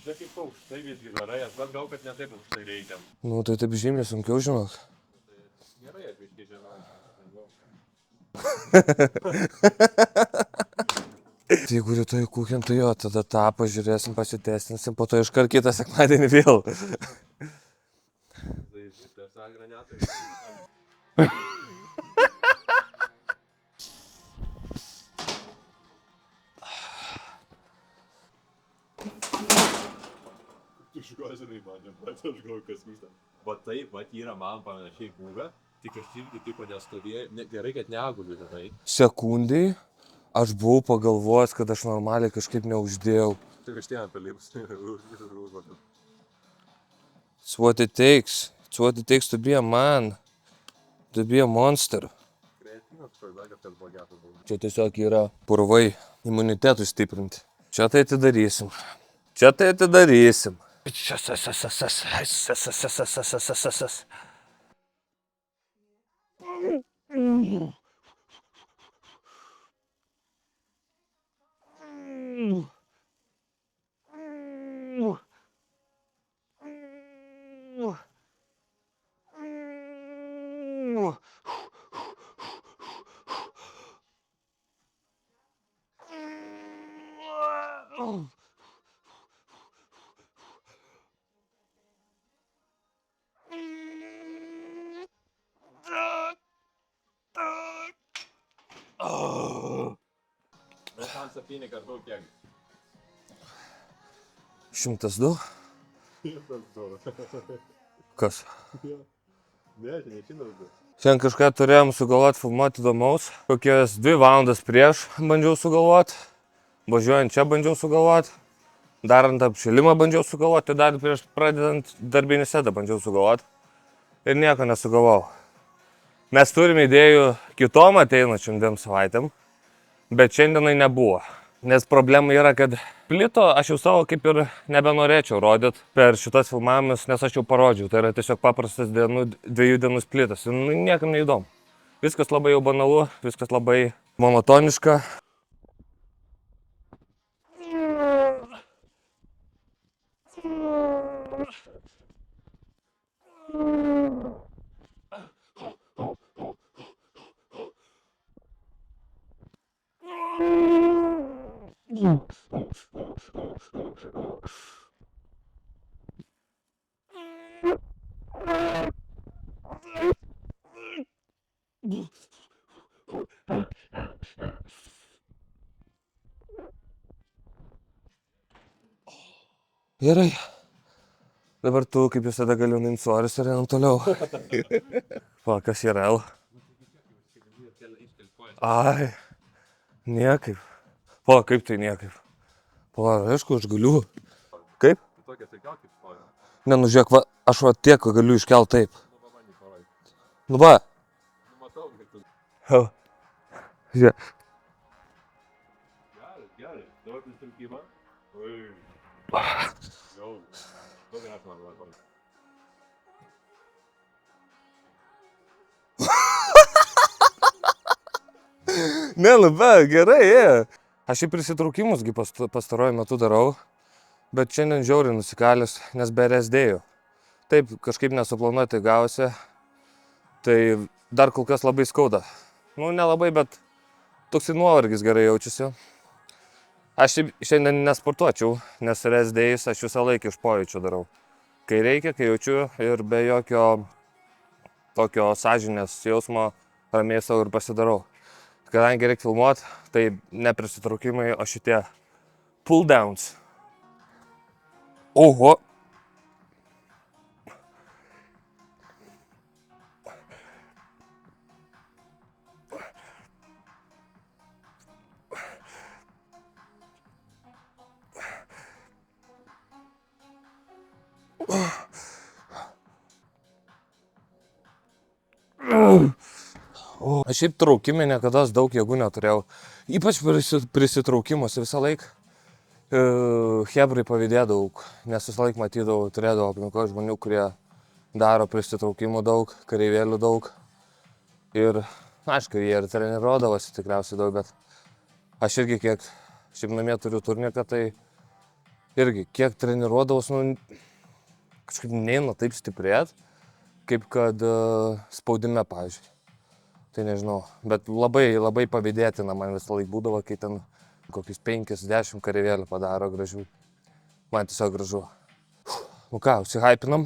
Čia kaip aukštai visgi varai, bet gal kad ne taip aukštai reikia. Nu, tai taip žymiai sunkiau, žinok. Gerai, atviškai žinau. Tai jeigu rytoj kūkim, tai jo, tada tą pažiūrėsim, pasitestinsim, po to iškart kitą sekmadienį vėl. Tai tiesa granatai. Tu škozinai mane, bet aš galvoju, kas vyksta. Va taip, va yra man panašiai buvę, tik aš irgi tipo nestovėjau, gerai, kad neguliu tenai. Sekundai aš buvau pagalvojęs, kad aš normaliai kažkaip neuždėjau. Tik aš ten palips. It's what it takes. It's what it takes to be a man. To be a monster. Čia tiesiog yra purvai imunitetui stiprinti. Čia tai atidarysim. Čia tai atidarysim. Bet man 7 kartų kiek? 102? 102. Kas? Ne, čia nežinau. Šiandien kažką turėjom sugalvoti filmuoti įdomaus. Kokias 2 valandas prieš bandžiau sugalvoti. Važiuojant čia bandžiau sugalvoti. Darant apšilimą bandžiau sugalvoti. Dar prieš pradedant darbinį setą bandžiau sugalvoti. Ir nieko nesugalvojau. Mes turime idėjų kitom ateinančiom 2 savaitėm. Bet šiandienai nebuvo. Nes problema yra, kad plito aš jau savo kaip ir nebenorėčiau rodyti per šitos filmavimus, nes aš jau parodžiau. Tai yra tiesiog paprastas 2 dienų splitas. Niekam neįdomu. Viskas labai jau banalu, viskas labai monotoniška. Gerai. Dabar tu, kaip visada, galiu nuimti svorius ir einam toliau. Va, kas yra L? Ai, niekaip. Va, kaip tai niekaip? Va, aišku, aš galiu. Kaip? Tokia tai gal kaip stoja. Ne, nu žiūrėk, va, aš va tiek galiu iškelt taip. Nu va. Matau, kad tu. Žiūrėk. Gerai. Dabar prisimkimą. Jau. Daug geras man labai. Ne, nu be, gerai, ėjo. Aš į prisitraukimusgi pastaruoju metu darau, bet šiandien žiauriai nusikalęs, nes be RSD-ų. Taip, kažkaip nesuplanuotai gausi, tai dar kol kas labai skauda. Nu, nelabai, bet toks nuovargis gerai jaučiasi. Aš šiandien nesportuočiau, nes RSD-ais aš visą laiką iš pojūčio darau. Kai reikia, kai jaučiu ir be jokio tokio sąžinės jausmo ramiai savo ir pasidarau. Kadangi reikia filmuoti, tai ne prisitraukimai, o šitie pull downs. Oho! Aš šiaip traukime niekada daug jėgų neturėjau. Ypač prisitraukimuose visą laiką. Hebrai pavydėdavau, nes visą laiką matydavau, turėdavau aplinkoje žmonių, kurie daro prisitraukimų daug, kareivėlių daug. Ir, aišku, jie ir treniruodavosi tikriausiai daug, bet aš irgi kiek šiaip namie turiu turniką, tai irgi, kiek treniruodavos, kažkaip neina taip stiprėt, kaip kad spaudime, pavyzdžiui. Tai nežinau, bet labai pavydėtina man visą laiką būdavo, kai ten kokius 5-10 kareivėlių padaro gražių. Man tiesiog gražu. Nu ką, užsihypinam?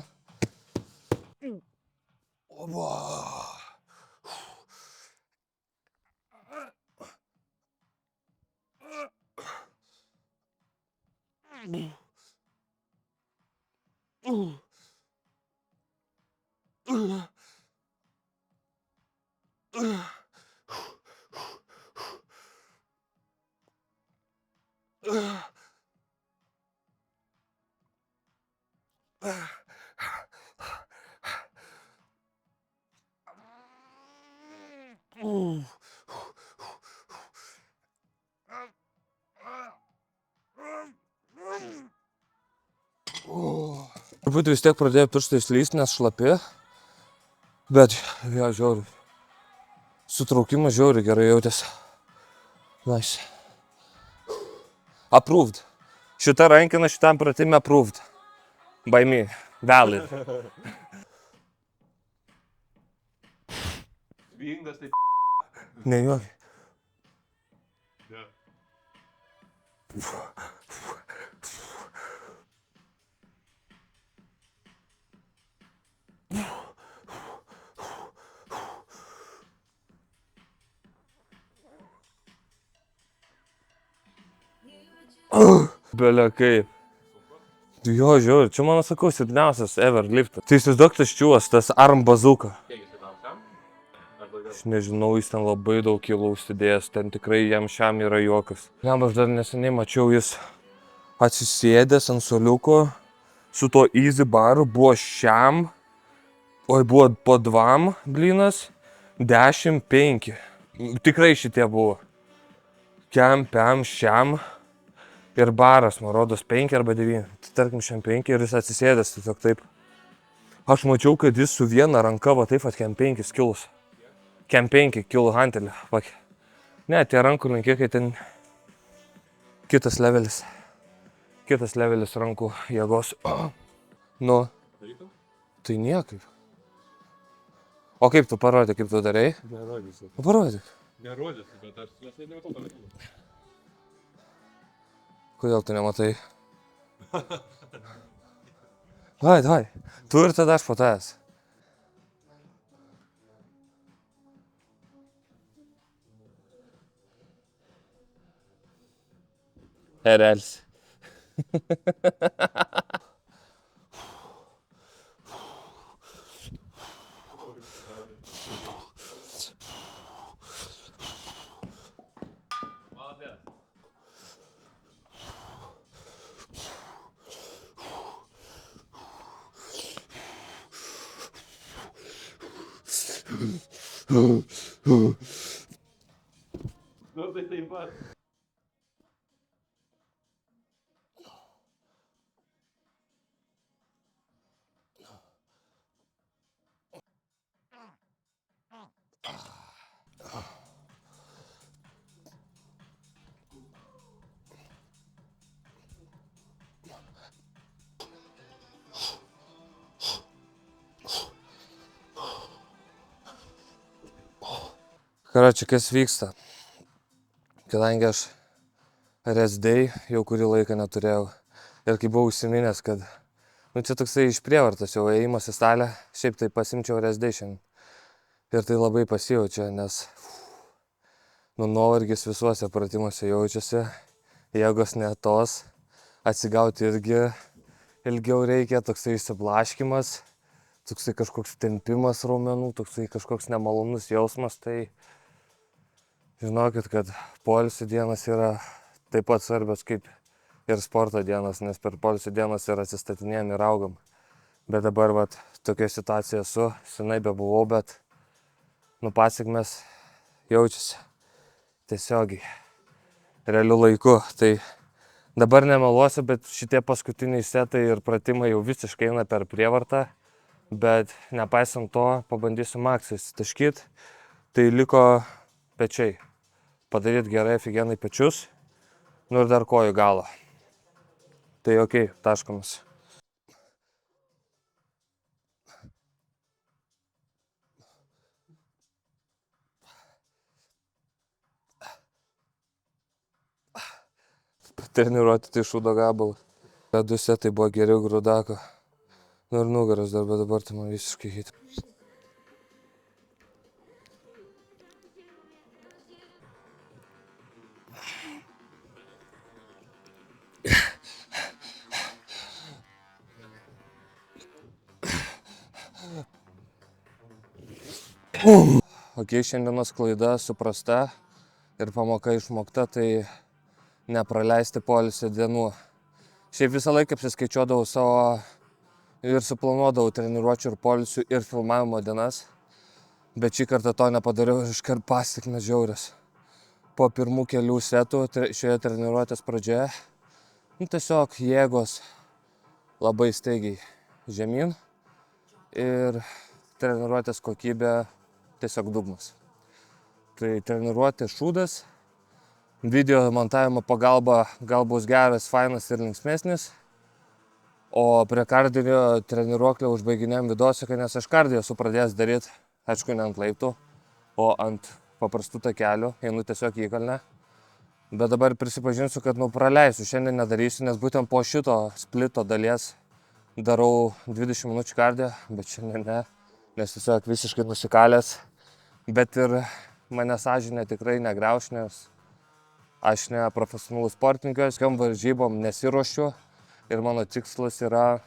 Truputį vis tiek pradėjo pirštai slyst, nes šlapi, bet jo, žiauriai. Sutraukimas žiauriai gerai jautėsi. Nice. Approved. Šita rankina šitam pratimui approved. By me. Valid. Svingas taip. Ne juokiai. Ne. Belia kaip. Jo, žiūri, čia mano sakau, silpniausias ever liftas. Tai įsivaizduok tas čiūvas, tas arm bazooka. Aš nežinau, jis ten labai daug kilų užsidėjęs, ten tikrai jam šiam yra juokas. Jam aš dar neseniai mačiau, jis atsisėdęs ant suoliuko su to easy baru, buvo šiam, buvo po 2 blynas, 10-5. Tikrai šitie buvo. Kiam, piam, šiam. Ir baras, man rodos, 5 arba 9. Tai tarkim, šiam 5 ir jis atsisėdęs tiesiog taip. Aš mačiau, kad jis su viena ranka va taip, kiam 5 kilus. Kiam 5 kilų hantelį. Ne, tie rankulinkiai, kai ten kitas levelis. Kitas levelis rankų jėgos. Nu, tai niekaip. O kaip tu parodė, kaip tu darai? Nerodysiu. Parodyk. Nerodysiu, bet aš nematau to laikų. Kodėl tu nematai? Davai. Tu ir tada aš po tavęs. Erelis. Nu, tai taip pat. Karoči, kas vyksta? Kadangi aš rest day jau kurį laiką neturėjau ir kai buvau užsiminęs, kad čia toksai iš prievartos jau ėjimas į salę, šiaip tai pasimčiau rest day šiandien. Ir tai labai pasijaučia, nes nuovargis visuose pratimuose jaučiasi, jėgos ne tos, atsigauti irgi ilgiau reikia, toksai išsiblaškimas, toksai kažkoks tempimas raumenų, toksai kažkoks nemalonus jausmas, tai žinokit, kad poilsio dienos yra taip pat svarbios kaip ir sporto dienos, nes per poilsio dienos ir atsistatinėjam ir augam. Bet dabar tokia situacija esu, senai bebuvau, bet pasekmės jaučiasi tiesiogiai, realiu laiku. Tai dabar nemeluosiu, bet šitie paskutiniai setai ir pratimai jau visiškai eina per prievartą, bet nepaisant to pabandysiu maksą įsitaškyt, tai liko pečiai. Padaryti gerai afigenai pečius, ir dar kojų galą. Tai okei, taškomas. Treniruoti tai šūdo gabalą. Du setai buvo geriau grūdako. Nu ir nugaras dar, bet dabar tai man visiškai hit. Ok, šiandienos klaida suprasta ir pamoka išmokta, tai nepraleisti poilsio dienų. Šiaip visą laiką apsiskaičiuodavau savo ir suplanuodavau treniruočių ir poilsių ir filmavimo dienas, bet šį kartą to nepadariau ir iškart pasekmės žiaurios. Po pirmų kelių setų šioje treniruotės pradžioje, tiesiog jėgos labai staigiai žemyn ir treniruotės kokybė tiesiog dugnas. Tai treniruotė šūdas, video montavimo pagalba gal bus geras, fainas ir linksmesnis, o prie kardinio treniruoklio užbaiginėjom videosiką, nes aš kardiją esu pradėjęs daryti, aišku, ne ant laiptų, o ant paprastų takelių, einu tiesiog į kalnę. Bet dabar prisipažinsiu, kad praleisiu, šiandien nedarysiu, nes būtent po šito splito dalies darau 20 minučių kardiją, bet šiandien ne, nes tiesiog visiškai nusikalęs. Bet ir mane sąžinė tikrai negriauš, nes aš ne profesionalus sportininkas, tokiom varžybom nesiruošiu ir mano tikslas yra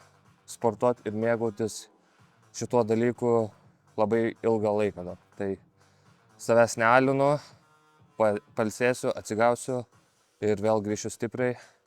sportuoti ir mėgautis šituo dalyku labai ilgą laiką. Tai savęs nealinu, pailsėsiu, atsigausiu ir vėl grįšiu stipriai.